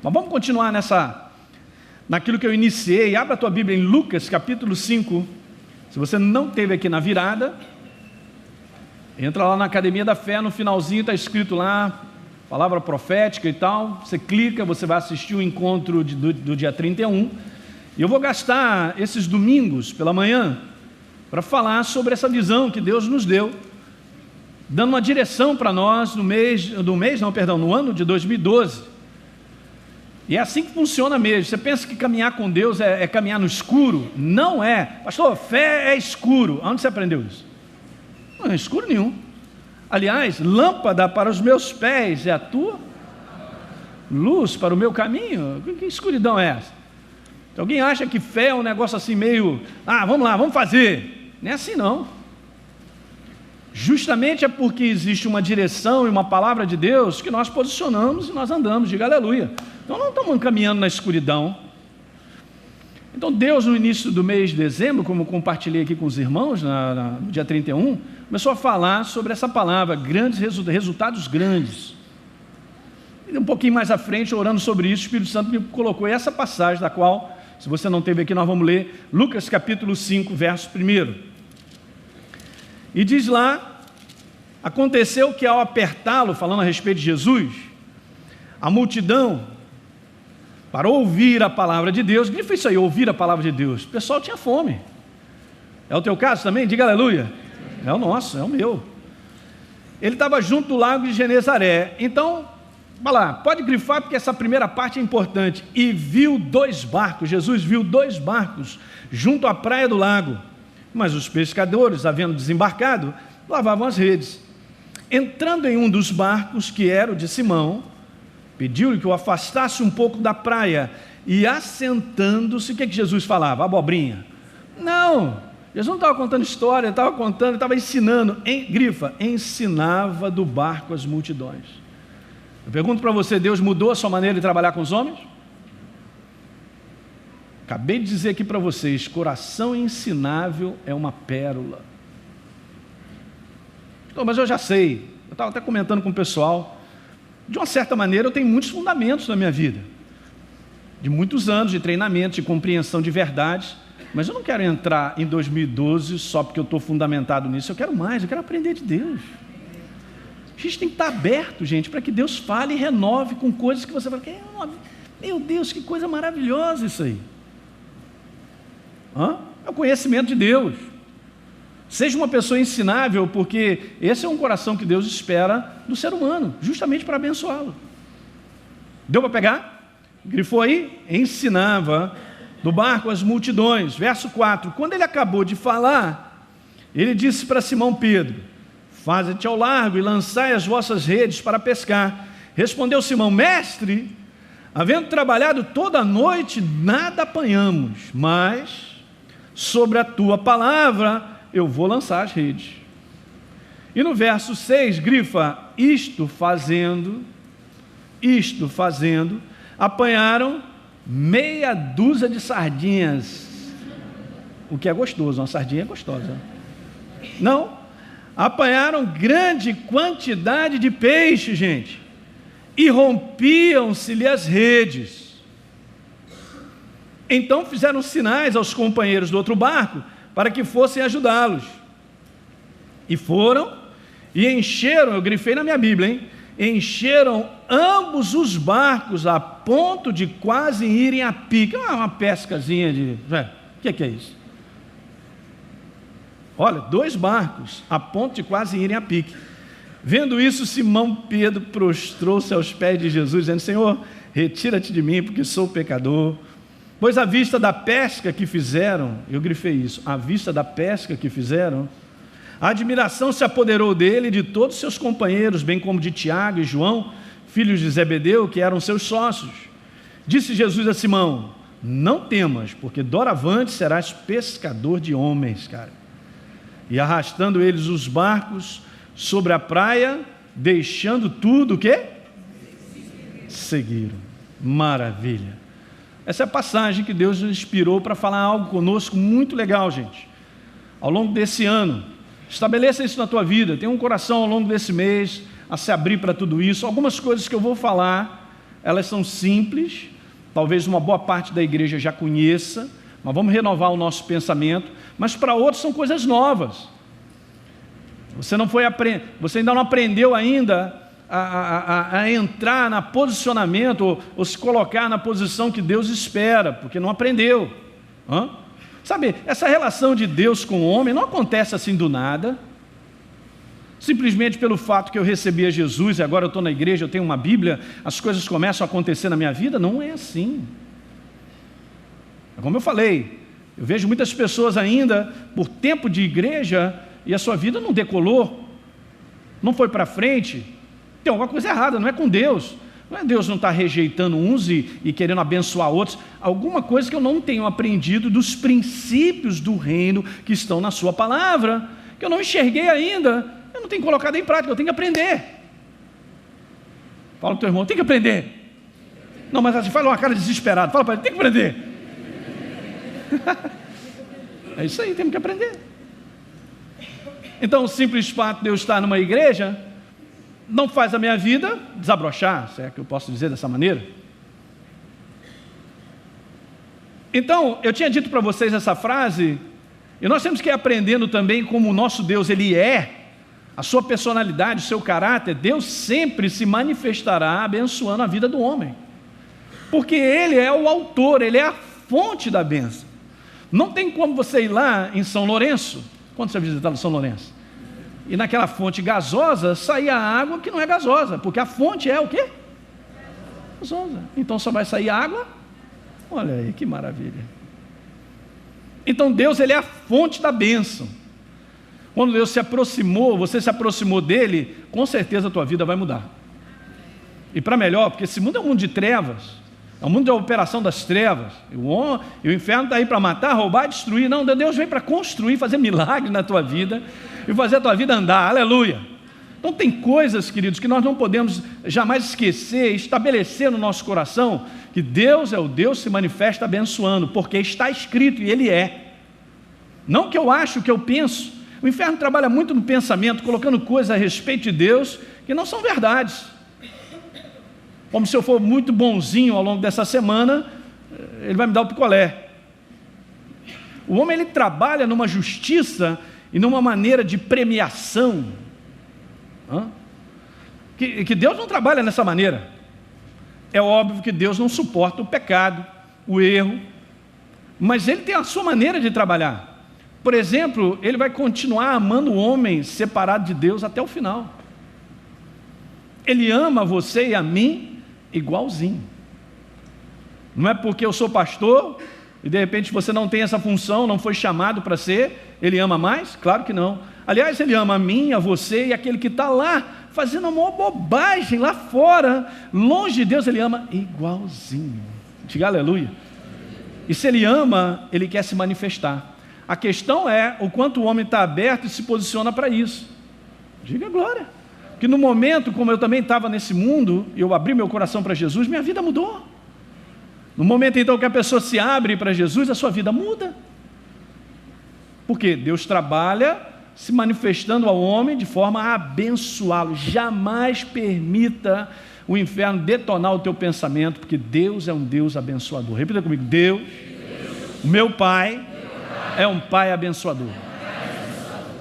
Mas vamos continuar naquilo que eu iniciei. Abra a tua Bíblia em Lucas capítulo 5. Se você não esteve aqui na virada, entra lá na Academia da Fé, no finalzinho está escrito lá, palavra profética e tal. Você clica, você vai assistir o encontro do dia 31. E eu vou gastar esses domingos pela manhã para falar sobre essa visão que Deus nos deu, dando uma direção para nós no ano de 2012. E é assim que funciona mesmo. Você pensa que caminhar com Deus é caminhar no escuro? Não é. Pastor, fé é escuro. Onde você aprendeu isso? Não é escuro nenhum. Aliás, lâmpada para os meus pés é a tua luz para o meu caminho. Que escuridão é essa? Se alguém acha que fé é um negócio assim meio, vamos lá, vamos fazer. Não é assim não. Justamente é porque existe uma direção e uma palavra de Deus que nós posicionamos e nós andamos, diga aleluia. Então não estamos caminhando na escuridão. Então Deus, no início do mês de dezembro, como eu compartilhei aqui com os irmãos, no dia 31, começou a falar sobre essa palavra, grandes resultados grandes. E um pouquinho mais à frente, orando sobre isso, o Espírito Santo me colocou essa passagem, da qual, se você não teve aqui, nós vamos ler Lucas capítulo 5, verso 1. E diz lá: aconteceu que ao apertá-lo, falando a respeito de Jesus, a multidão, para ouvir a palavra de Deus, o que foi isso aí, ouvir a palavra de Deus? O pessoal tinha fome. É o teu caso também? Diga aleluia. É o nosso, é o meu. Ele estava junto do lago de Genezaré. Então, vai lá, pode grifar, porque essa primeira parte é importante. E viu 2 barcos, Jesus viu 2 barcos junto à praia do lago. Mas os pescadores, havendo desembarcado, lavavam as redes. Entrando em um dos barcos, que era o de Simão, pediu-lhe que o afastasse um pouco da praia, e assentando-se, o que Jesus falava? Abobrinha? Não, Jesus não estava contando história, ele estava ensinando, ensinava do barco as multidões. Eu pergunto para você, Deus mudou a sua maneira de trabalhar com os homens? Acabei de dizer aqui para vocês, coração ensinável é uma pérola. Então, mas eu já sei, eu estava até comentando com o pessoal, de uma certa maneira eu tenho muitos fundamentos na minha vida, de muitos anos de treinamento, de compreensão de verdades, mas eu não quero entrar em 2012 só porque eu estou fundamentado nisso, eu quero mais, eu quero aprender de Deus. A gente tem que estar aberto, gente, para que Deus fale e renove com coisas que você fala, meu Deus, que coisa maravilhosa isso aí. É o conhecimento de Deus. Seja uma pessoa ensinável, porque esse é um coração que Deus espera do ser humano, justamente para abençoá-lo. Deu para pegar? Grifou aí? Ensinava do barco as multidões. Verso 4, quando ele acabou de falar, ele disse para Simão Pedro: faze-te ao largo e lançai as vossas redes para pescar. Respondeu Simão: mestre, havendo trabalhado toda a noite, nada apanhamos, mas sobre a tua palavra eu vou lançar as redes. E no verso 6, grifa: isto fazendo, apanharam meia dúzia de sardinhas. O que é gostoso, uma sardinha é gostosa. Não, apanharam grande quantidade de peixe, gente, e rompiam-se-lhe as redes. Então fizeram sinais aos companheiros do outro barco, para que fossem ajudá-los. E foram, e encheram, eu grifei na minha Bíblia, hein? Encheram ambos os barcos a ponto de quase irem a pique. Uma pescazinha de... O que é isso? Olha, 2 barcos a ponto de quase irem a pique. Vendo isso, Simão Pedro prostrou-se aos pés de Jesus, dizendo: Senhor, retira-te de mim, porque sou pecador. Pois à vista da pesca que fizeram, eu grifei isso, à vista da pesca que fizeram, a admiração se apoderou dele e de todos seus companheiros, bem como de Tiago e João, filhos de Zebedeu, que eram seus sócios. Disse Jesus a Simão: não temas, porque doravante serás pescador de homens, cara. E arrastando eles os barcos sobre a praia, deixando tudo, o quê? Seguiram. Maravilha. Essa é a passagem que Deus nos inspirou para falar algo conosco muito legal, gente. Ao longo desse ano, estabeleça isso na tua vida. Tenha um coração ao longo desse mês a se abrir para tudo isso. Algumas coisas que eu vou falar elas são simples, talvez uma boa parte da igreja já conheça, mas vamos renovar o nosso pensamento, mas para outros são coisas novas. Você ainda não aprendeu ainda a entrar no posicionamento ou se colocar na posição que Deus espera, porque não aprendeu. Sabe, essa relação de Deus com o homem não acontece assim do nada, simplesmente pelo fato que eu recebi a Jesus e agora eu estou na igreja, eu tenho uma Bíblia, as coisas começam a acontecer na minha vida. Não é assim. Como eu falei, eu vejo muitas pessoas ainda por tempo de igreja e a sua vida não decolou, não foi para frente. Tem alguma coisa errada, não é com Deus. Não é Deus não está rejeitando uns e querendo abençoar outros. Alguma coisa que eu não tenho aprendido dos princípios do reino que estão na sua palavra, que eu não enxerguei ainda, eu não tenho colocado em prática, eu tenho que aprender. Fala para o teu irmão, tem que aprender. Não, mas assim, fala uma cara desesperada, fala para ele, tem que aprender. É isso aí, temos que aprender. Então o simples fato de eu estar numa igreja não faz a minha vida desabrochar, se é que eu posso dizer dessa maneira. Então, eu tinha dito para vocês essa frase, e nós temos que ir aprendendo também como o nosso Deus, Ele é, a sua personalidade, o seu caráter. Deus sempre se manifestará abençoando a vida do homem, porque Ele é o autor, Ele é a fonte da bênção. Não tem como você ir lá em São Lourenço, quando você visitar São Lourenço, e naquela fonte gasosa sair a água que não é gasosa, porque a fonte é o quê? Gasosa. Então só vai sair água. Olha aí que maravilha. Então Deus, Ele é a fonte da bênção. Quando Deus se aproximou, você se aproximou dEle, com certeza a tua vida vai mudar. E para melhor, porque esse mundo é um mundo de trevas, é um mundo da operação das trevas, e o inferno está aí para matar, roubar, destruir. Não, Deus vem para construir, fazer milagre na tua vida, e fazer a tua vida andar, aleluia. Então tem coisas, queridos, que nós não podemos jamais esquecer, estabelecer no nosso coração, que Deus é o Deus que se manifesta abençoando, porque está escrito e Ele é. Não que eu acho, que eu penso. O inferno trabalha muito no pensamento, colocando coisas a respeito de Deus que não são verdades. Como se eu for muito bonzinho ao longo dessa semana, ele vai me dar o picolé. O homem, ele trabalha numa justiça e numa maneira de premiação, que Deus não trabalha dessa maneira. É óbvio que Deus não suporta o pecado, o erro, mas Ele tem a sua maneira de trabalhar. Por exemplo, Ele vai continuar amando o homem separado de Deus até o final. Ele ama você e a mim igualzinho. Não é porque eu sou pastor e de repente você não tem essa função, não foi chamado para ser, Ele ama mais? Claro que não. Aliás, Ele ama a mim, a você e aquele que está lá fazendo a maior bobagem lá fora, longe de Deus. Ele ama igualzinho. Diga aleluia. E se Ele ama, Ele quer se manifestar. A questão é o quanto o homem está aberto e se posiciona para isso. Diga glória. Que no momento, como eu também estava nesse mundo, e eu abri meu coração para Jesus, minha vida mudou. No momento então que a pessoa se abre para Jesus, a sua vida muda. Porque Deus trabalha se manifestando ao homem de forma a abençoá-lo. Jamais permita o inferno detonar o teu pensamento, porque Deus é um Deus abençoador. Repita comigo: Deus, o meu Pai, é um Pai abençoador.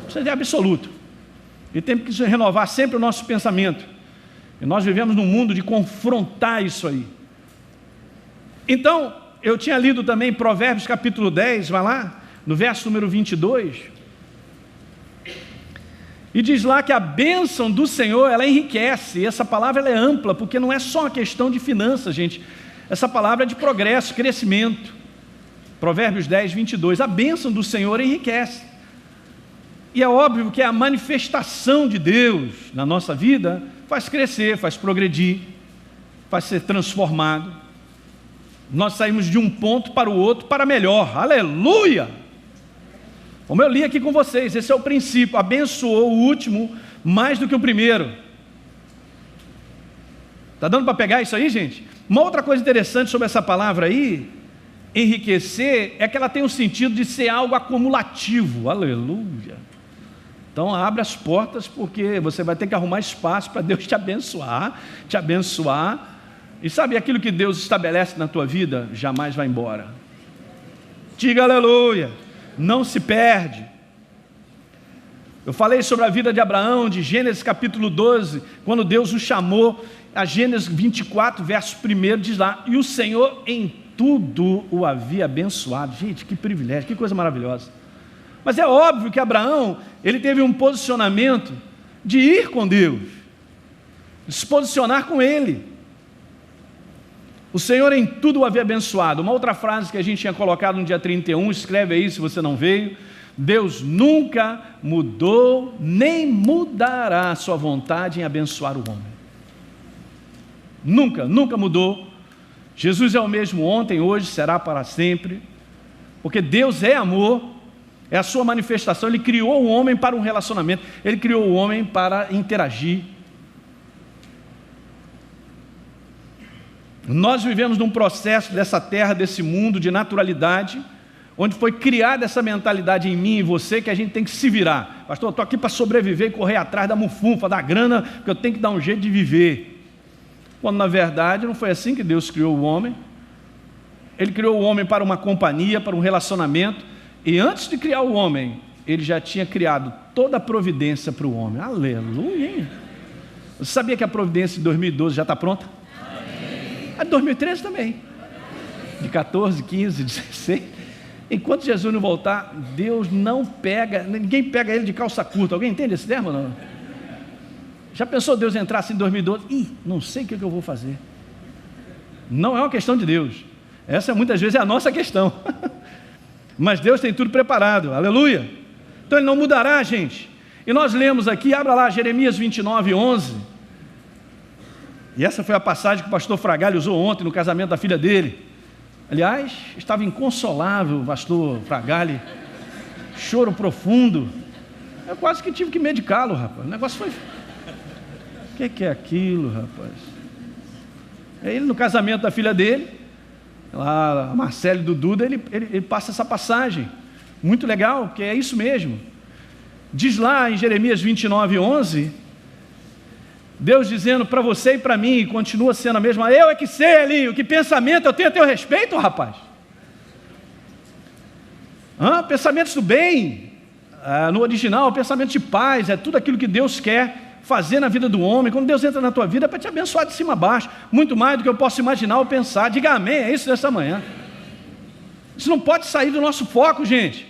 Isso é absoluto. E temos que renovar sempre o nosso pensamento. E nós vivemos num mundo de confrontar isso aí. Então, eu tinha lido também Provérbios capítulo 10, vai lá, no verso número 22. E diz lá que a bênção do Senhor, ela enriquece. E essa palavra ela é ampla, porque não é só uma questão de finanças, gente. Essa palavra é de progresso, crescimento. Provérbios 10, 22. A bênção do Senhor enriquece. E é óbvio que a manifestação de Deus na nossa vida faz crescer, faz progredir, faz ser transformado. Nós saímos de um ponto para o outro para melhor. Aleluia! Como eu li aqui com vocês, esse é o princípio. Abençoou o último mais do que o primeiro. Está dando para pegar isso aí, gente? Uma outra coisa interessante sobre essa palavra aí, enriquecer, é que ela tem o sentido de ser algo acumulativo. Aleluia! Então abre as portas, porque você vai ter que arrumar espaço para Deus te abençoar E sabe, aquilo que Deus estabelece na tua vida jamais vai embora. Diga aleluia. Não se perde. Eu falei sobre a vida de Abraão, de Gênesis capítulo 12, quando Deus o chamou. A Gênesis 24, verso 1 diz lá: e o Senhor em tudo o havia abençoado. Gente, que privilégio, que coisa maravilhosa. Mas é óbvio que Abraão, ele teve um posicionamento de ir com Deus, de se posicionar com Ele. O Senhor em tudo o havia abençoado. Uma outra frase que a gente tinha colocado no dia 31, escreve aí se você não veio: Deus nunca mudou, nem mudará a sua vontade em abençoar o homem. Nunca, nunca mudou. Jesus é o mesmo ontem, hoje, será para sempre, porque Deus é amor, é a sua manifestação. Ele criou o homem para um relacionamento, Ele criou o homem para interagir. Nós vivemos num processo dessa terra, desse mundo de naturalidade, onde foi criada essa mentalidade em mim e você, que a gente tem que se virar. Pastor, eu estou aqui para sobreviver e correr atrás da mufunfa, da grana, porque eu tenho que dar um jeito de viver. Quando na verdade não foi assim que Deus criou o homem. Ele criou o homem para uma companhia, para um relacionamento, e antes de criar o homem, Ele já tinha criado toda a providência para o homem. Aleluia! Você sabia que a providência de 2012 já está pronta? A de 2013 também, de 14, 15, 16. Enquanto Jesus não voltar, Deus não pega, ninguém pega Ele de calça curta. Alguém entende esse termo ou não? Já pensou Deus entrar assim em 2012? Não sei o que eu vou fazer. Não é uma questão de Deus. Essa muitas vezes é a nossa questão. Mas Deus tem tudo preparado, aleluia. Então Ele não mudará, gente. E nós lemos aqui, abra lá Jeremias 29, 11. E essa foi a passagem que o pastor Fragale usou ontem no casamento da filha dele. Aliás, estava inconsolável o pastor Fragale, choro profundo. Eu quase que tive que medicá-lo, rapaz. O negócio foi... O que é aquilo, rapaz? Ele no casamento da filha dele, lá, a Marcele do Duda, ele passa essa passagem, muito legal, que é isso mesmo. Diz lá em Jeremias 29, 11, Deus dizendo para você e para mim, e continua sendo a mesma: eu é que sei, Elinho, que pensamento eu tenho a teu respeito, rapaz. Pensamentos do bem, no original, pensamento de paz, é tudo aquilo que Deus quer fazer na vida do homem. Quando Deus entra na tua vida, é para te abençoar de cima a baixo, muito mais do que eu posso imaginar ou pensar. Diga amém, é isso nessa manhã. Isso não pode sair do nosso foco, gente.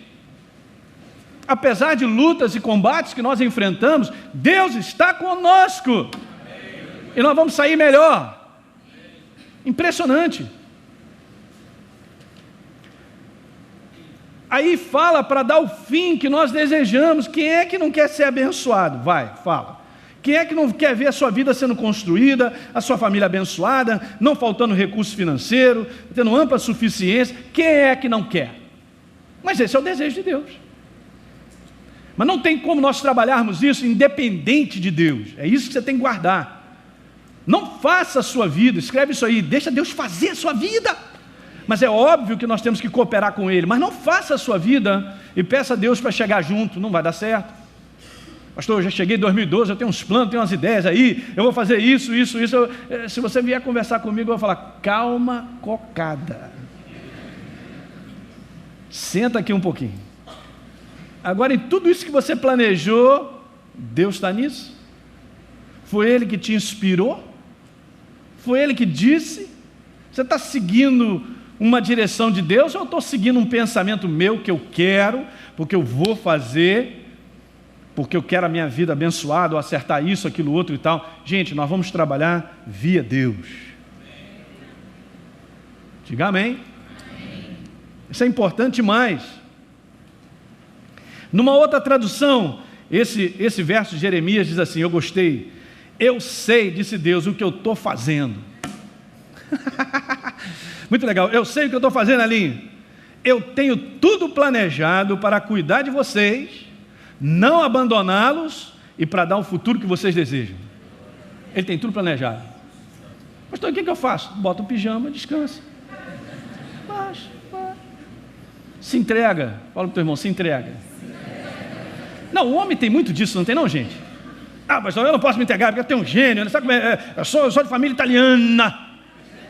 Apesar de lutas e combates que nós enfrentamos, Deus está conosco, e nós vamos sair melhor. Impressionante. Aí fala para dar o fim que nós desejamos. Quem é que não quer ser abençoado? Vai, fala. Quem é que não quer ver a sua vida sendo construída, a sua família abençoada, não faltando recurso financeiro, tendo ampla suficiência? Quem é que não quer? Mas esse é o desejo de Deus. Mas não tem como nós trabalharmos isso independente de Deus. É isso que você tem que guardar. Não faça a sua vida, escreve isso aí, deixa Deus fazer a sua vida. Mas é óbvio que nós temos que cooperar com Ele. Mas não faça a sua vida e peça a Deus para chegar junto, não vai dar certo. Pastor, eu já cheguei em 2012, eu tenho uns planos, tenho umas ideias aí, eu vou fazer isso. Se você vier conversar comigo, eu vou falar: calma, cocada. Senta aqui um pouquinho. Agora, em tudo isso que você planejou, Deus está nisso? Foi Ele que te inspirou? Foi Ele que disse? Você está seguindo uma direção de Deus, ou eu estou seguindo um pensamento meu que eu quero, porque eu vou fazer, porque eu quero a minha vida abençoada, ou acertar isso, aquilo, outro e tal? Gente, nós vamos trabalhar via Deus. Diga amém. Isso é importante demais. Numa outra tradução, esse verso de Jeremias diz assim, eu gostei: eu sei, disse Deus, o que eu estou fazendo. Muito legal. Eu sei o que eu estou fazendo, Alinho. Eu tenho tudo planejado para cuidar de vocês, não abandoná-los e para dar o futuro que vocês desejam. Ele tem tudo planejado. Pastor, o que eu faço? Bota o pijama, descansa. Se entrega. Fala para o teu irmão, se entrega. Não, o homem tem muito disso, não tem não, gente? Pastor, eu não posso me entregar porque eu tenho um gênio, sabe como é? Eu sou de família italiana.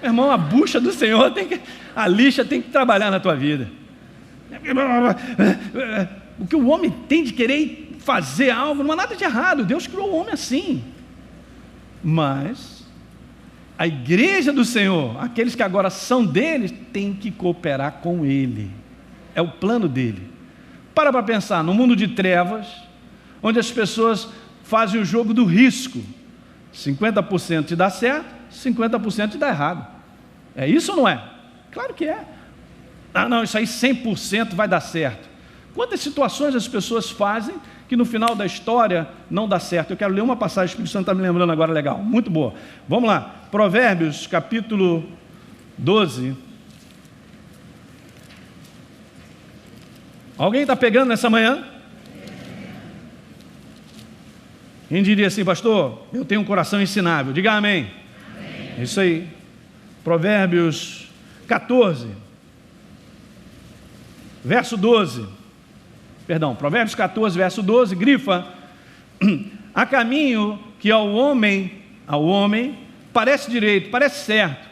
Meu irmão, a bucha do Senhor a lixa tem que trabalhar na tua vida. O que o homem tem de querer fazer algo, não há nada de errado. Deus criou o homem assim. Mas a igreja do Senhor, aqueles que agora são dele, têm que cooperar com ele. É o plano dele. Para pensar, no mundo de trevas, onde as pessoas fazem o jogo do risco, 50% te dá certo, 50% te dá errado. É isso ou não é? Claro que é. Ah, não, isso aí 100% vai dar certo. Quantas situações as pessoas fazem que no final da história não dá certo? Eu quero ler uma passagem, o Espírito Santo está me lembrando agora, legal, muito boa. Vamos lá, Provérbios capítulo 12. Alguém está pegando nessa manhã? Quem diria assim, pastor, eu tenho um coração ensinável? Diga amém. Amém. Isso aí. Provérbios 14, verso 12. Perdão, Provérbios 14, verso 12, grifa: há caminho que ao homem parece direito, parece certo.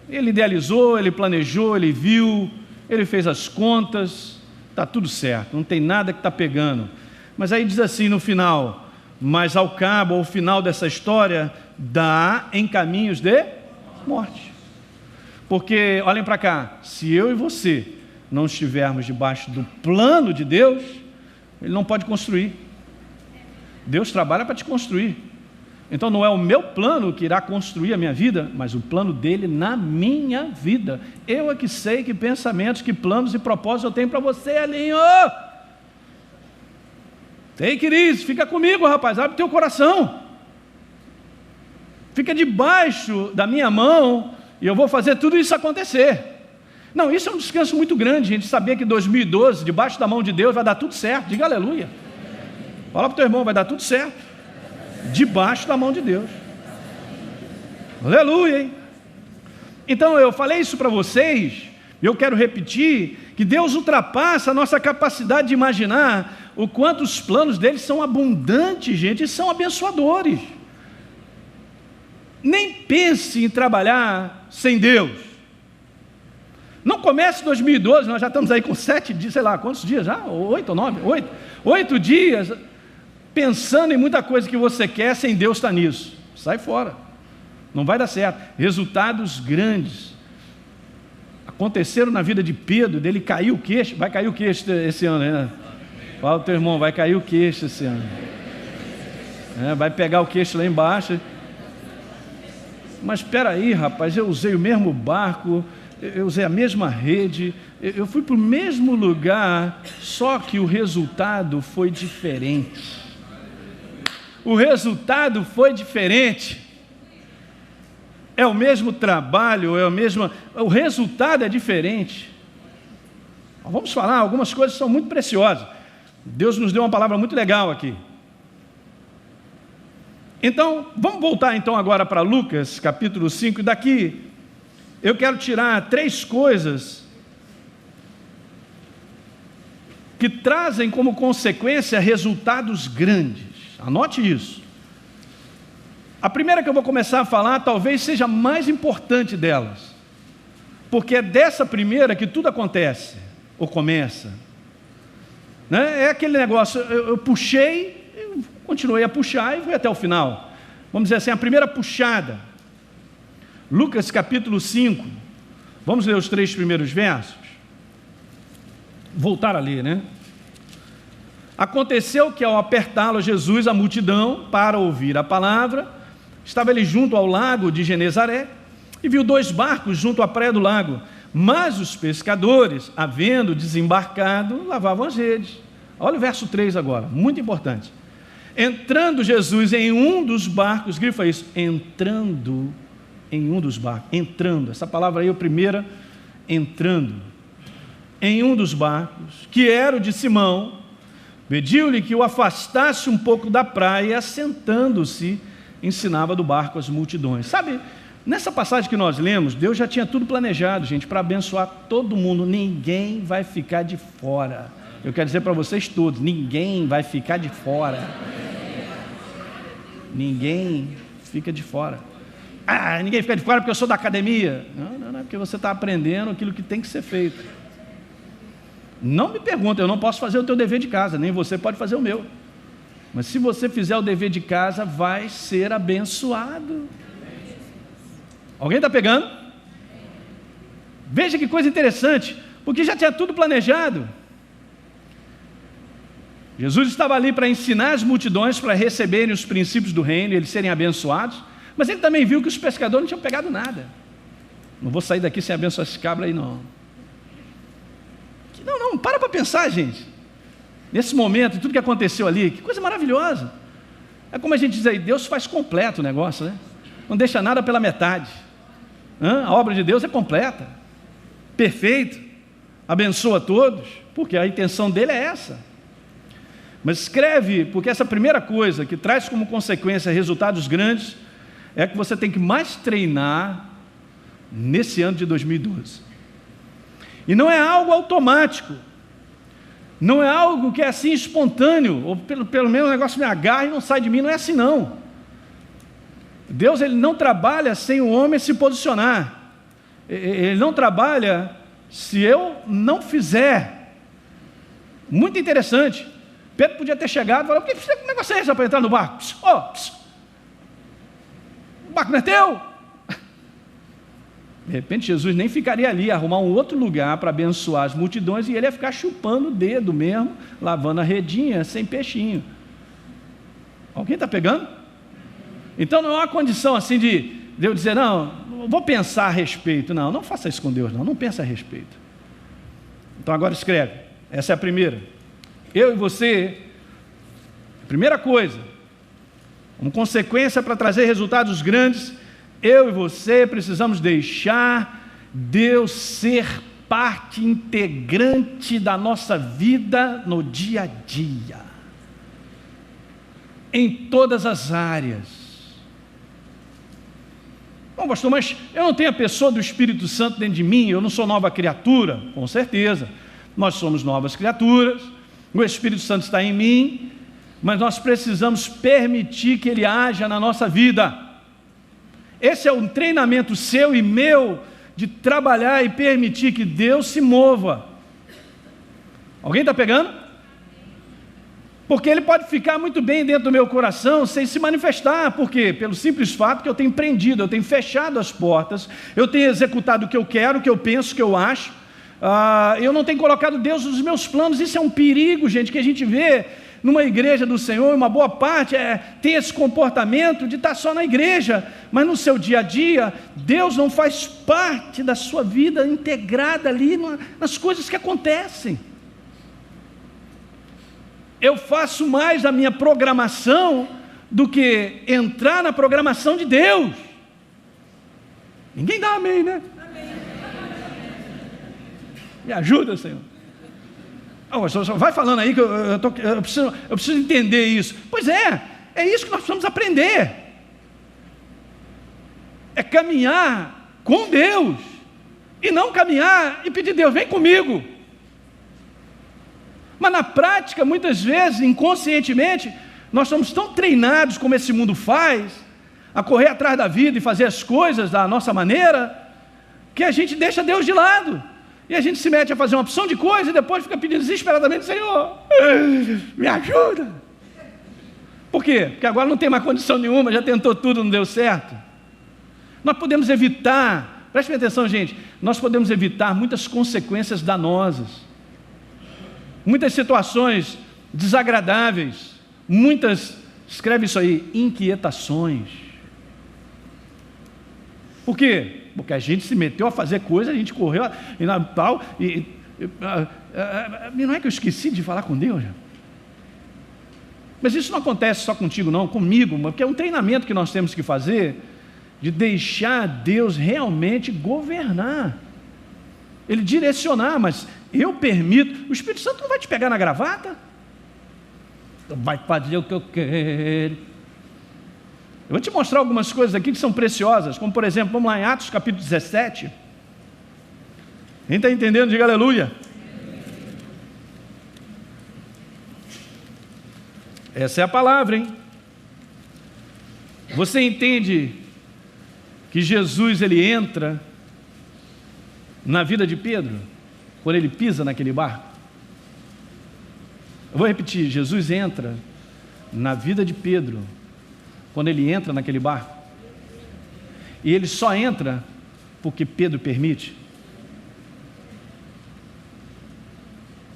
Ele idealizou, ele planejou, ele viu, ele fez as contas, está tudo certo, não tem nada que está pegando. Mas aí diz assim no final: mas ao cabo, ao final dessa história, dá em caminhos de morte. Porque, olhem para cá, se eu e você não estivermos debaixo do plano de Deus, Ele não pode construir. Deus trabalha para te construir. Então não é o meu plano que irá construir a minha vida, mas o plano dele na minha vida. Eu é que sei que pensamentos, que planos e propósitos eu tenho para você, Elinho. Take it easy, fica comigo, rapaz, abre teu coração. Fica debaixo da minha mão e eu vou fazer tudo isso acontecer. Não, isso é um descanso muito grande, gente, saber que 2012, debaixo da mão de Deus, vai dar tudo certo. Diga aleluia. Fala para o teu irmão, vai dar tudo certo. Debaixo da mão de Deus. Aleluia, hein? Então eu falei isso para vocês, e eu quero repetir, que Deus ultrapassa a nossa capacidade de imaginar o quanto os planos dele são abundantes, gente, e são abençoadores. Nem pense em trabalhar sem Deus. Não comece 2012, nós já estamos aí com 7 dias, sei lá, quantos dias já? 8 ou 9? 8 dias, pensando em muita coisa que você quer, sem Deus estar nisso. Sai fora, não vai dar certo. Resultados grandes aconteceram na vida de Pedro, dele caiu o queixo. Vai cair o queixo esse ano, né? Fala ao teu irmão, vai cair o queixo esse ano. Vai pegar o queixo lá embaixo. Mas espera aí, rapaz, eu usei o mesmo barco, eu usei a mesma rede, eu fui para o mesmo lugar, só que o resultado foi diferente. O resultado foi diferente. É o mesmo trabalho, o resultado é diferente. Vamos falar, algumas coisas são muito preciosas. Deus nos deu uma palavra muito legal aqui. Então, vamos voltar então agora para Lucas, capítulo 5, e daqui eu quero tirar 3 coisas que trazem como consequência resultados grandes. Anote isso. A primeira que eu vou começar a falar talvez seja a mais importante delas, porque é dessa primeira que tudo acontece, ou começa. É aquele negócio, eu puxei, eu continuei a puxar e fui até o final. Vamos dizer assim, a primeira puxada. Lucas capítulo 5, vamos ler os 3 primeiros versos? Voltar a ler, né? Aconteceu que ao apertá-lo Jesus, a multidão, para ouvir a palavra, estava ele junto ao lago de Genezaré, e viu 2 barcos junto à praia do lago, mas os pescadores, havendo desembarcado, lavavam as redes. Olha o verso 3 agora, muito importante. Entrando Jesus em um dos barcos, grifa isso, entrando em um dos barcos, entrando, essa palavra aí é a primeira, entrando, em um dos barcos, que era o de Simão, pediu-lhe que o afastasse um pouco da praia, e assentando-se, ensinava do barco as multidões. Sabe, nessa passagem que nós lemos, Deus já tinha tudo planejado, gente, para abençoar todo mundo, ninguém vai ficar de fora. Eu quero dizer para vocês todos, ninguém vai ficar de fora. Ninguém fica de fora. ninguém fica de fora porque eu sou da academia. Não, é porque você está aprendendo aquilo que tem que ser feito. Não me pergunta, eu não posso fazer o teu dever de casa, nem você pode fazer o meu. Mas se você fizer o dever de casa, vai ser abençoado. Alguém está pegando? Veja que coisa interessante, porque já tinha tudo planejado. Jesus estava ali para ensinar as multidões para receberem os princípios do reino, eles serem abençoados, mas ele também viu que os pescadores não tinham pegado nada. Não vou sair daqui sem abençoar esse cabra aí, não. Não, para pensar, gente. Nesse momento, tudo que aconteceu ali, que coisa maravilhosa. É como a gente diz aí, Deus faz completo o negócio, né? Não deixa nada pela metade. A obra de Deus é completa, perfeito, abençoa todos, porque a intenção dele é essa. Mas escreve, porque essa primeira coisa que traz como consequência resultados grandes, é que você tem que mais treinar nesse ano de 2012. E não é algo automático, não é algo que é assim espontâneo, ou pelo menos o negócio me agarra e não sai de mim, não é assim não. Deus, ele não trabalha sem o homem se posicionar, ele não trabalha se eu não fizer. Muito interessante. Pedro podia ter chegado e falado: que negócio é esse para entrar no barco? O barco não é teu? De repente Jesus nem ficaria ali, arrumar um outro lugar para abençoar as multidões, e ele ia ficar chupando o dedo mesmo, lavando a redinha, sem peixinho. Alguém está pegando? Então não é uma condição assim de eu dizer: não vou pensar a respeito. Não faça isso com Deus, não pensa a respeito. Então agora escreve, essa é a primeira. Eu e você, primeira coisa, como consequência para trazer resultados grandes, eu e você precisamos deixar Deus ser parte integrante da nossa vida no dia a dia, em todas as áreas. Bom, pastor, mas eu não tenho a pessoa do Espírito Santo dentro de mim, eu não sou nova criatura. Com certeza, nós somos novas criaturas, o Espírito Santo está em mim, mas nós precisamos permitir que Ele haja na nossa vida. Esse é um treinamento seu e meu, de trabalhar e permitir que Deus se mova. Alguém está pegando? Porque Ele pode ficar muito bem dentro do meu coração sem se manifestar. Por quê? Pelo simples fato que eu tenho prendido, eu tenho fechado as portas, eu tenho executado o que eu quero, o que eu penso, o que eu acho. Eu não tenho colocado Deus nos meus planos. Isso é um perigo, gente, que a gente vê numa igreja do Senhor. Uma boa parte tem esse comportamento de estar só na igreja, mas no seu dia a dia, Deus não faz parte da sua vida integrada ali nas coisas que acontecem. Eu faço mais a minha programação do que entrar na programação de Deus. Ninguém dá amém, né? Me ajuda, Senhor. Vai falando aí que eu preciso entender isso. Pois é isso que nós precisamos aprender. É caminhar com Deus, e não caminhar e pedir: Deus, vem comigo. Mas na prática, muitas vezes, inconscientemente, nós somos tão treinados como esse mundo faz, a correr atrás da vida e fazer as coisas da nossa maneira, que a gente deixa Deus de lado. E a gente se mete a fazer uma opção de coisa e depois fica pedindo desesperadamente: Senhor, me ajuda. Por quê? Porque agora não tem mais condição nenhuma, já tentou tudo, não deu certo. Nós podemos evitar, preste atenção, gente, nós podemos evitar muitas consequências danosas, muitas situações desagradáveis, muitas, escreve isso aí, inquietações. Por quê? Porque a gente se meteu a fazer coisa, a gente correu e tal, não é que eu esqueci de falar com Deus? Mas isso não acontece só contigo não, comigo, porque é um treinamento que nós temos que fazer, de deixar Deus realmente governar, Ele direcionar. Mas eu permito, o Espírito Santo não vai te pegar na gravata, vai fazer o que eu quero. Eu vou te mostrar algumas coisas aqui que são preciosas, como por exemplo, vamos lá em Atos capítulo 17. Quem está entendendo, diga aleluia. Essa é a palavra, hein? Você entende que Jesus ele entra na vida de Pedro, quando ele pisa naquele barco? Eu vou repetir, Jesus entra na vida de Pedro, quando ele entra naquele barco, e ele só entra porque Pedro permite.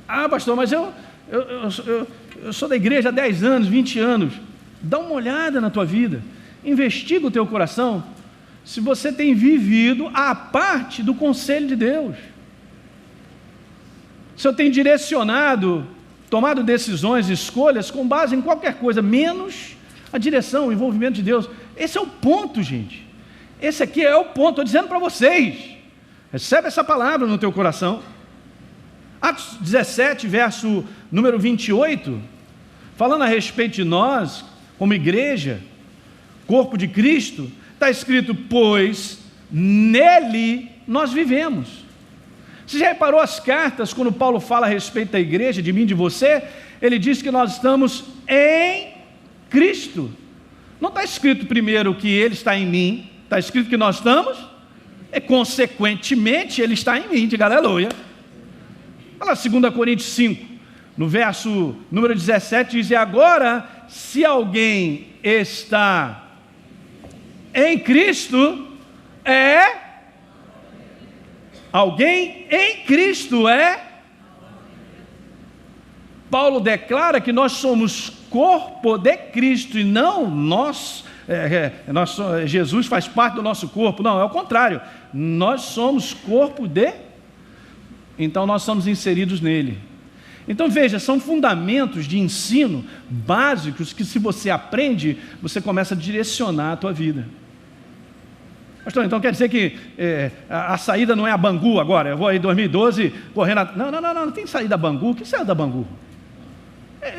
Ah, pastor, mas eu sou da igreja há 10 anos, 20 anos. Dá uma olhada na tua vida, investiga o teu coração, se você tem vivido a parte do conselho de Deus, se eu tenho direcionado, tomado decisões, escolhas com base em qualquer coisa, menos a direção, o envolvimento de Deus. Esse é o ponto, gente. Esse aqui é o ponto, estou dizendo para vocês. Recebe essa palavra no teu coração. Atos 17, verso número 28, falando a respeito de nós, como igreja, corpo de Cristo, está escrito, pois nele nós vivemos. Você já reparou as cartas, quando Paulo fala a respeito da igreja, de mim, de você, ele diz que nós estamos em Cristo. Não está escrito primeiro que ele está em mim, está escrito que nós estamos, e consequentemente ele está em mim, diga aleluia. Olha lá, 2 Coríntios 5, no verso número 17, diz, e agora, se alguém está em Cristo, alguém em Cristo Paulo declara que nós somos corpo de Cristo e não nós, Jesus faz parte do nosso corpo, não, é o contrário, nós somos corpo de, então nós somos inseridos nele. Então veja, são fundamentos de ensino básicos que se você aprende, você começa a direcionar a tua vida. Pastor, então quer dizer que a saída não é a Bangu agora, eu vou aí em 2012 correndo, não tem saída a Bangu, que saiu da Bangu?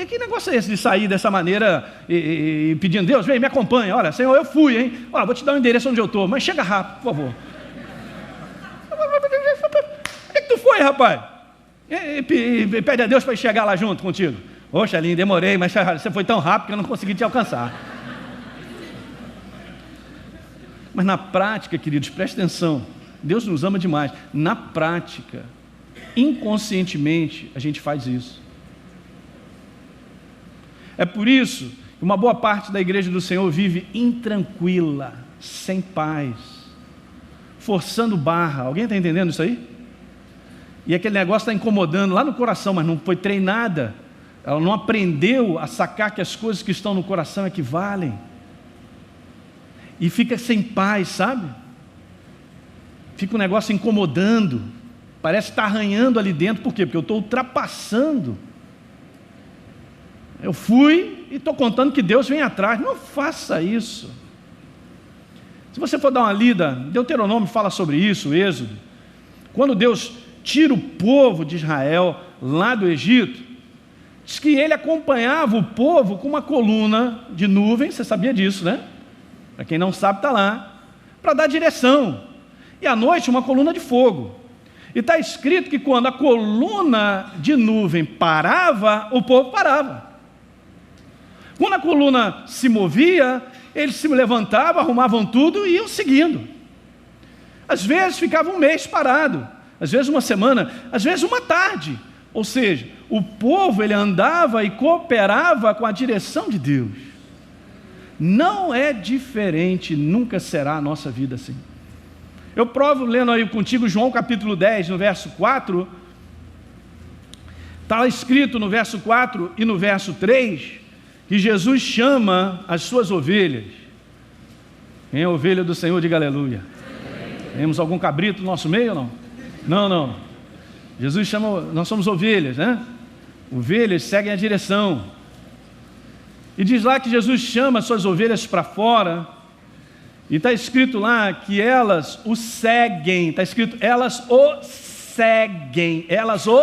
Que negócio é esse de sair dessa maneira e pedindo, Deus, vem, me acompanha, olha, Senhor, eu fui, hein, olha, vou te dar o endereço onde eu estou, mas chega rápido, por favor. Onde é que tu foi, rapaz? E pede a Deus para chegar lá junto contigo. Poxa, Aline, demorei, mas você foi tão rápido que eu não consegui te alcançar. Mas na prática, queridos, preste atenção, Deus nos ama demais. Na prática, inconscientemente, a gente faz isso. É por isso que uma boa parte da igreja do Senhor vive intranquila, sem paz, forçando barra. Alguém está entendendo isso aí? E aquele negócio está incomodando lá no coração, mas não foi treinada. Ela não aprendeu a sacar que as coisas que estão no coração equivalem. E fica sem paz, sabe? Fica um negócio incomodando. Parece que está arranhando ali dentro. Por quê? Porque eu estou ultrapassando. Eu fui e estou contando que Deus vem atrás. Não faça isso. Se você for dar uma lida, Deuteronômio fala sobre isso, Êxodo. Quando Deus tira o povo de Israel lá do Egito, diz que ele acompanhava o povo com uma coluna de nuvem, você sabia disso, né? Para quem não sabe, está lá, para dar direção. E à noite uma coluna de fogo. E está escrito que quando a coluna de nuvem parava, o povo parava. Quando a coluna se movia, eles se levantavam, arrumavam tudo e iam seguindo. Às vezes ficava um mês parado, às vezes uma semana, às vezes uma tarde. Ou seja, o povo ele andava e cooperava com a direção de Deus. Não é diferente, nunca será a nossa vida assim. Eu provo lendo aí contigo João capítulo 10, no verso 4, está escrito no verso 4 e no verso 3, que Jesus chama as suas ovelhas. Quem é a ovelha do Senhor, diga aleluia. Temos algum cabrito no nosso meio ou não? Não. Jesus chama, nós somos ovelhas, né? Ovelhas seguem a direção. E diz lá que Jesus chama as suas ovelhas para fora, e está escrito lá que elas o seguem, está escrito, elas o seguem, elas o...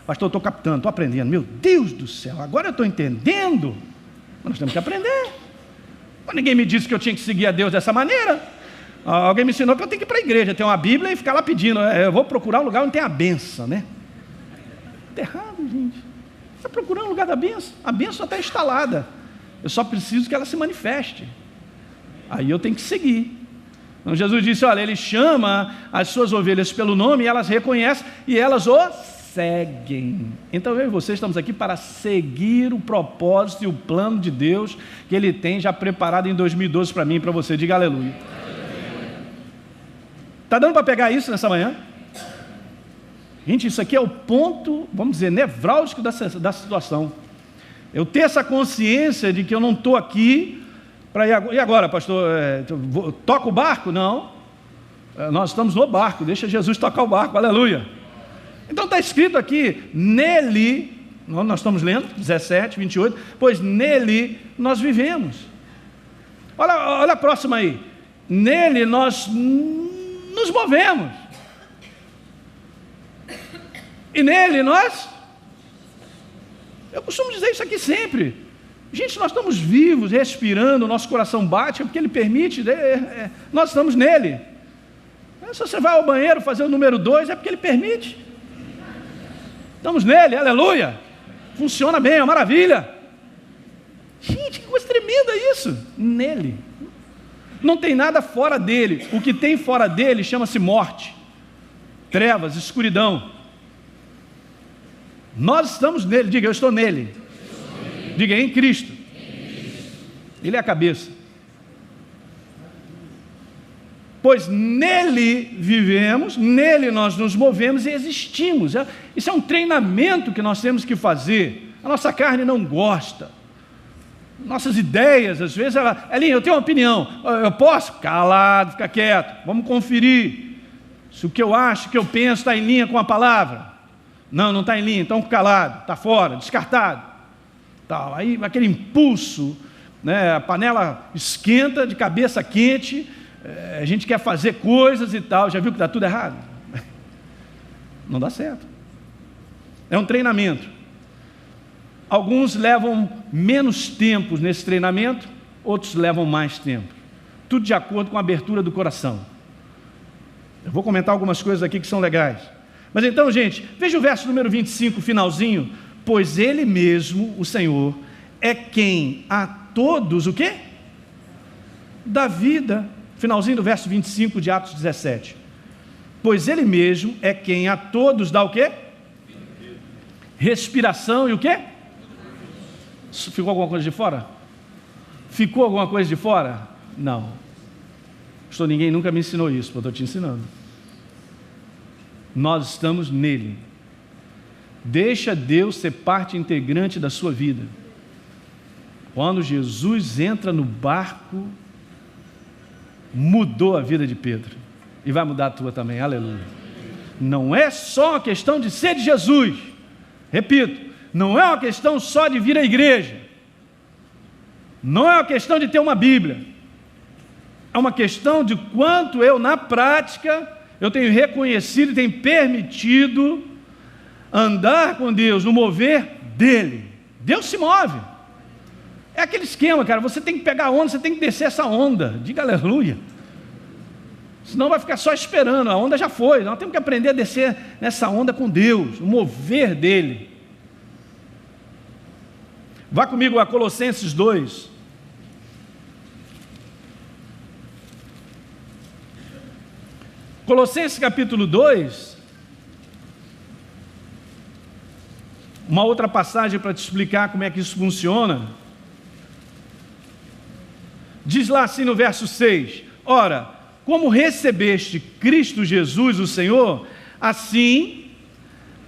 Pastor, eu estou captando, estou aprendendo, meu Deus do céu, agora eu estou entendendo, mas nós temos que aprender. Mas ninguém me disse que eu tinha que seguir a Deus dessa maneira. Alguém me ensinou que eu tenho que ir para a igreja, ter uma Bíblia e ficar lá pedindo, eu vou procurar um lugar onde tem a benção, né? Está errado, gente. Você está procurando o lugar da benção? A benção está instalada. Eu só preciso que ela se manifeste. Aí eu tenho que seguir. Então Jesus disse, olha, ele chama as suas ovelhas pelo nome e elas reconhecem e elas o seguem. Então eu e você estamos aqui para seguir o propósito e o plano de Deus que Ele tem já preparado em 2012 para mim e para você. Diga aleluia. Está dando para pegar isso nessa manhã? Gente, isso aqui é o ponto, vamos dizer, nevrálgico da situação. Eu ter essa consciência de que eu não estou aqui para ir. E agora, pastor? Toca o barco? Não. Nós estamos no barco, deixa Jesus tocar o barco, aleluia. Então está escrito aqui, nele, nós estamos lendo, 17, 28, pois nele nós vivemos. Olha a próxima aí. Nele nós nos movemos. E nele nós... Eu costumo dizer isso aqui sempre. Gente, nós estamos vivos, respirando, nosso coração bate, é porque Ele permite, nós estamos nele. Se você vai ao banheiro fazer o número 2, é porque Ele permite. Estamos nele, aleluia. Funciona bem, é uma maravilha. Gente, que coisa tremenda isso. Nele. Não tem nada fora dele. O que tem fora dele chama-se morte, trevas, escuridão. Nós estamos nele. Diga, eu estou nele. Diga, em Cristo. Ele é a cabeça. Pois nele vivemos, nele nós nos movemos e existimos. Isso é um treinamento que nós temos que fazer. A nossa carne não gosta. Nossas ideias, às vezes, Elinho, eu tenho uma opinião. Eu posso? Calado, fica quieto. Vamos conferir se o que eu acho, o que eu penso está em linha com a palavra. Não está em linha, então calado, está fora, descartado. Tal. Aí aquele impulso, né, a panela esquenta, de cabeça quente, a gente quer fazer coisas e tal, já viu que está tudo errado? Não dá certo. É um treinamento. Alguns levam menos tempo nesse treinamento, outros levam mais tempo. Tudo de acordo com a abertura do coração. Eu vou comentar algumas coisas aqui que são legais. Mas então, gente, veja o verso número 25, finalzinho. Pois Ele mesmo, o Senhor, é quem a todos, o quê? Dá vida. Finalzinho do verso 25 de Atos 17. Pois Ele mesmo é quem a todos dá o quê? Respiração e o quê? Ficou alguma coisa de fora? Ficou alguma coisa de fora? Não. Ninguém nunca me ensinou isso, mas eu estou te ensinando. Nós estamos nele. Deixa Deus ser parte integrante da sua vida. Quando Jesus entra no barco, mudou a vida de Pedro. E vai mudar a tua também, aleluia. Não é só uma questão de ser de Jesus. Repito, não é uma questão só de vir à igreja. Não é uma questão de ter uma Bíblia. É uma questão de quanto eu, na prática, eu tenho reconhecido e tenho permitido andar com Deus, no mover dEle. Deus se move. É aquele esquema, cara, você tem que pegar a onda, você tem que descer essa onda. Diga aleluia. Senão vai ficar só esperando, a onda já foi. Nós temos que aprender a descer nessa onda com Deus, o mover dEle. Vá comigo a Colossenses 2. Colossenses capítulo 2. Uma outra passagem para te explicar como é que isso funciona. Diz lá assim no verso 6. Ora, como recebeste Cristo Jesus, o Senhor, assim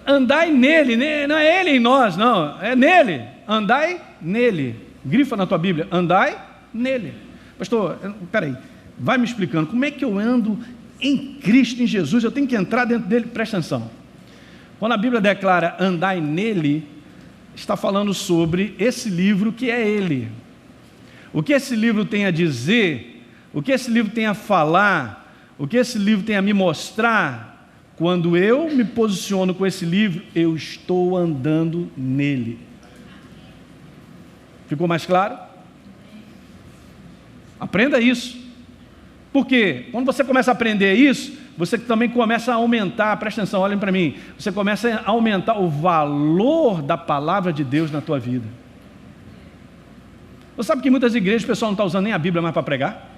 andai nele. Não é Ele em nós, não, é nele. Andai nele. Grifa na tua Bíblia, andai nele. Pastor, peraí, vai me explicando, como é que eu ando em Cristo, em Jesus? Eu tenho que entrar dentro dele, presta atenção. Quando a Bíblia declara andai nele, está falando sobre esse livro que é ele. O que esse livro tem a dizer, o que esse livro tem a falar, o que esse livro tem a me mostrar, quando eu me posiciono com esse livro, eu estou andando nele. Ficou mais claro? Aprenda isso. Porque quando você começa a aprender isso, você também começa a aumentar, presta atenção, olhem para mim, você começa a aumentar o valor da palavra de Deus na tua vida. Você sabe que em muitas igrejas o pessoal não está usando nem a Bíblia mais para pregar?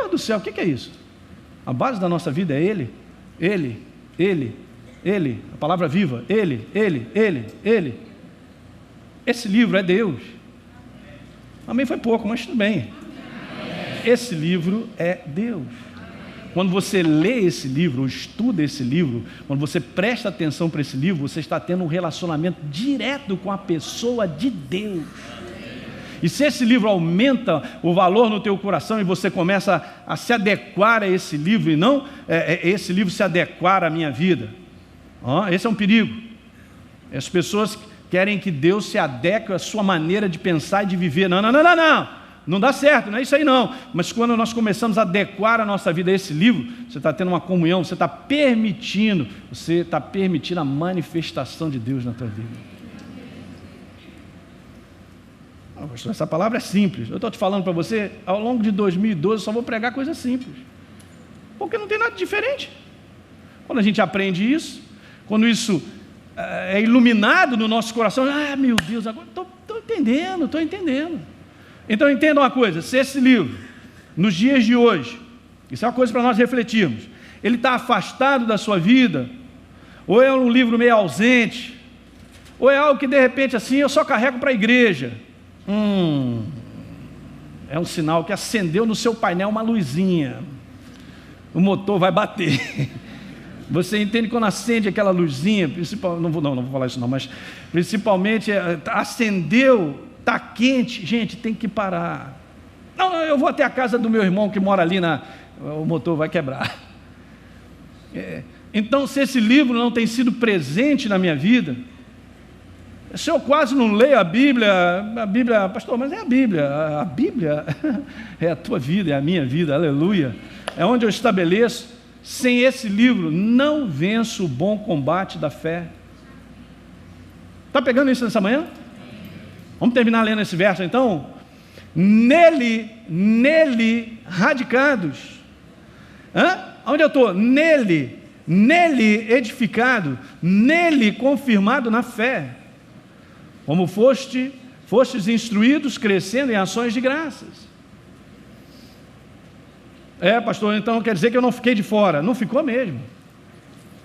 Deus do céu, o que é isso? A base da nossa vida é Ele, Ele, Ele, Ele, a palavra viva, Ele, Ele, Ele, Ele. Esse livro é Deus. Amém foi pouco, mas tudo bem. Esse livro é Deus. Quando você lê esse livro, ou estuda esse livro, quando você presta atenção para esse livro, você está tendo um relacionamento direto com a pessoa de Deus. E se esse livro aumenta o valor no teu coração e você começa a se adequar a esse livro e não esse livro se adequar à minha vida, esse é um perigo. As pessoas querem que Deus se adeque à sua maneira de pensar e de viver. Não dá certo, não é isso aí não. Mas quando nós começamos a adequar a nossa vida a esse livro, você está tendo uma comunhão, você está permitindo a manifestação de Deus na tua vida. Pastor, essa palavra é simples. Eu estou te falando para você, ao longo de 2012 eu só vou pregar coisas simples, porque não tem nada diferente. Quando a gente aprende isso, quando isso é iluminado no nosso coração, meu Deus, agora estou entendendo. Então entenda uma coisa, se esse livro, nos dias de hoje, isso é uma coisa para nós refletirmos, ele está afastado da sua vida, ou é um livro meio ausente, ou é algo que de repente assim eu só carrego para a igreja, é um sinal que acendeu no seu painel uma luzinha, o motor vai bater. Você entende quando acende aquela luzinha, não vou falar isso não, mas principalmente acendeu, está quente, gente, tem que parar. Não, eu vou até a casa do meu irmão que mora ali, o motor vai quebrar. Então, se esse livro não tem sido presente na minha vida, se eu quase não leio a Bíblia, pastor, mas é a Bíblia é a tua vida, é a minha vida, aleluia, é onde eu estabeleço. Sem esse livro, não venço o bom combate da fé. Está pegando isso nessa manhã? Vamos terminar lendo esse verso então? Nele radicados. Onde eu estou? Nele edificado, nele confirmado na fé. Como fostes instruídos, crescendo em ações de graças. Pastor, então quer dizer que eu não fiquei de fora. Não ficou mesmo.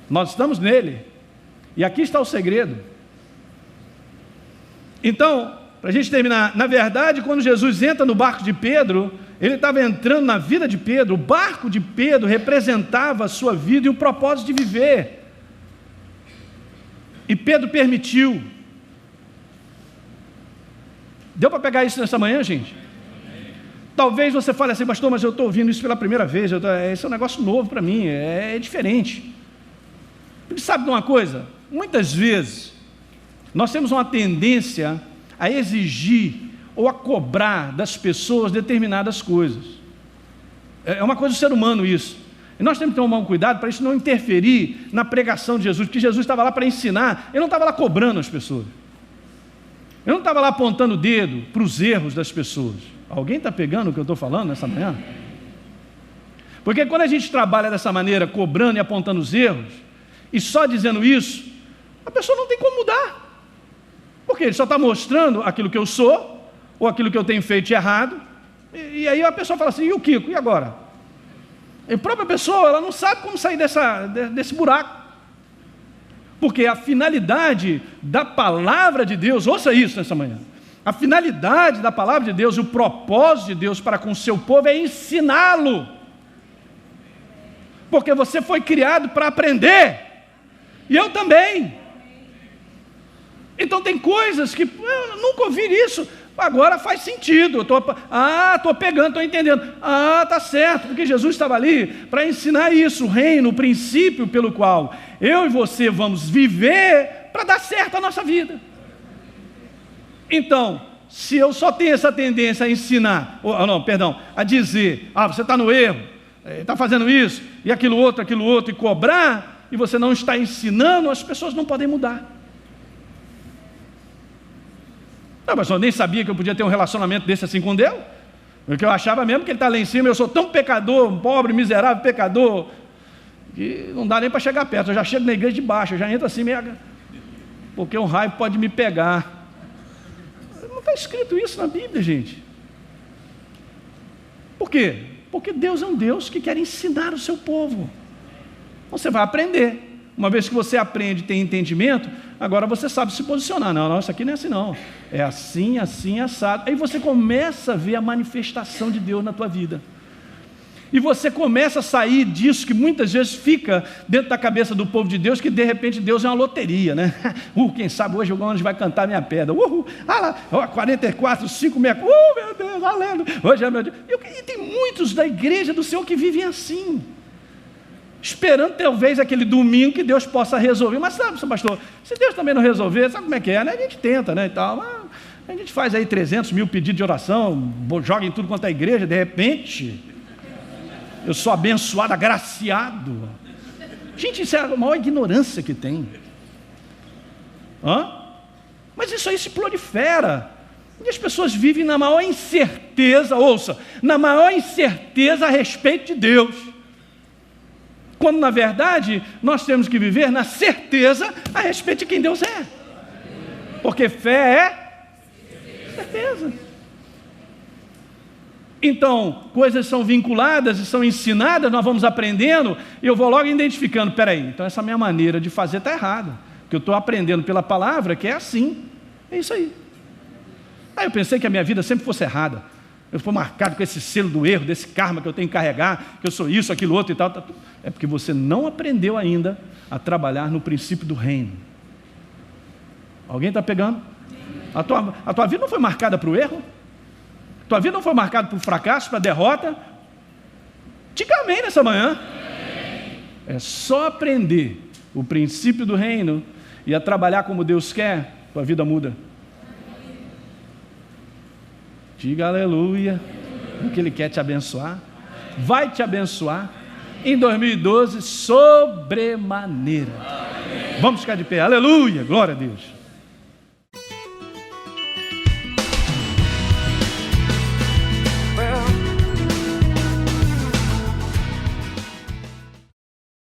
Nós estamos nele. E aqui está o segredo. Então, para a gente terminar, na verdade, quando Jesus entra no barco de Pedro, ele estava entrando na vida de Pedro. O barco de Pedro representava a sua vida e o propósito de viver. E Pedro permitiu. Deu para pegar isso nessa manhã, gente? Talvez você fale assim, pastor, mas eu estou ouvindo isso pela primeira vez, esse é um negócio novo para mim, é diferente. Porque sabe de uma coisa? Muitas vezes, nós temos uma tendência a exigir ou a cobrar das pessoas determinadas coisas. É uma coisa do ser humano isso. E nós temos que tomar um cuidado para isso não interferir na pregação de Jesus, porque Jesus estava lá para ensinar, ele não estava lá cobrando as pessoas. Ele não estava lá apontando o dedo para os erros das pessoas. Alguém está pegando o que eu estou falando nessa manhã? Porque quando a gente trabalha dessa maneira, cobrando e apontando os erros, e só dizendo isso, a pessoa não tem como mudar. Porque ele só está mostrando aquilo que eu sou, ou aquilo que eu tenho feito de errado, e aí a pessoa fala assim, e o Kiko, e agora? E a própria pessoa, ela não sabe como sair desse buraco. Porque a finalidade da palavra de Deus, ouça isso nessa manhã, a finalidade da palavra de Deus, o propósito de Deus para com o seu povo é ensiná-lo. Porque você foi criado para aprender. E eu também. Então tem coisas que eu nunca ouvi isso. Agora faz sentido. Estou pegando, estou entendendo. Está certo, porque Jesus estava ali para ensinar isso, o reino, o princípio pelo qual eu e você vamos viver para dar certo a nossa vida. Então, se eu só tenho essa tendência a ensinar, a dizer, você está no erro, está fazendo isso, e aquilo outro, e cobrar, e você não está ensinando, as pessoas não podem mudar. Mas eu nem sabia que eu podia ter um relacionamento desse assim com Deus, porque eu achava mesmo que ele está lá em cima, eu sou tão pecador, pobre, miserável, pecador, que não dá nem para chegar perto, eu já chego na igreja de baixo, eu já entro assim, porque um raio pode me pegar. Não está escrito isso na Bíblia, gente. Por quê? Porque Deus é um Deus que quer ensinar o seu povo. Você vai aprender. Uma vez que você aprende e tem entendimento, agora você sabe se posicionar. Não, isso aqui não é assim não. É assim, assim, assado. Aí você começa a ver a manifestação de Deus na tua vida. E você começa a sair disso que muitas vezes fica dentro da cabeça do povo de Deus, que de repente Deus é uma loteria, né? Quem sabe hoje o anjo vai cantar minha pedra. Ah lá, 44, 5, 6, meu Deus, aleluia. Hoje é meu dia. E tem muitos da igreja do Senhor que vivem assim, esperando talvez aquele domingo que Deus possa resolver. Mas sabe, seu pastor, se Deus também não resolver, sabe como é que é, né? A gente tenta, né, e tal. Mas a gente faz aí 300 mil pedidos de oração, joga em tudo quanto é igreja, de repente eu sou abençoado, agraciado. Gente, isso é a maior ignorância que tem. Mas isso aí se prolifera. E as pessoas vivem na maior incerteza, ouça, na maior incerteza a respeito de Deus. Quando na verdade nós temos que viver na certeza a respeito de quem Deus é. Porque fé é certeza. Então, coisas são vinculadas e são ensinadas, nós vamos aprendendo, e eu vou logo identificando, peraí, então essa minha maneira de fazer está errada, porque eu estou aprendendo pela palavra que é assim, é isso aí. Eu pensei que a minha vida sempre fosse errada, eu fui marcado com esse selo do erro, desse karma que eu tenho que carregar, que eu sou isso, aquilo, outro e tal. É porque você não aprendeu ainda a trabalhar no princípio do reino. Alguém está pegando? A tua vida não foi marcada para o erro? Tua vida não foi marcada por fracasso, para derrota? Diga amém nessa manhã. É só aprender o princípio do reino e a trabalhar como Deus quer, tua vida muda. Diga aleluia, porque Ele quer te abençoar, vai te abençoar em 2012 sobremaneira. Vamos ficar de pé, aleluia, glória a Deus.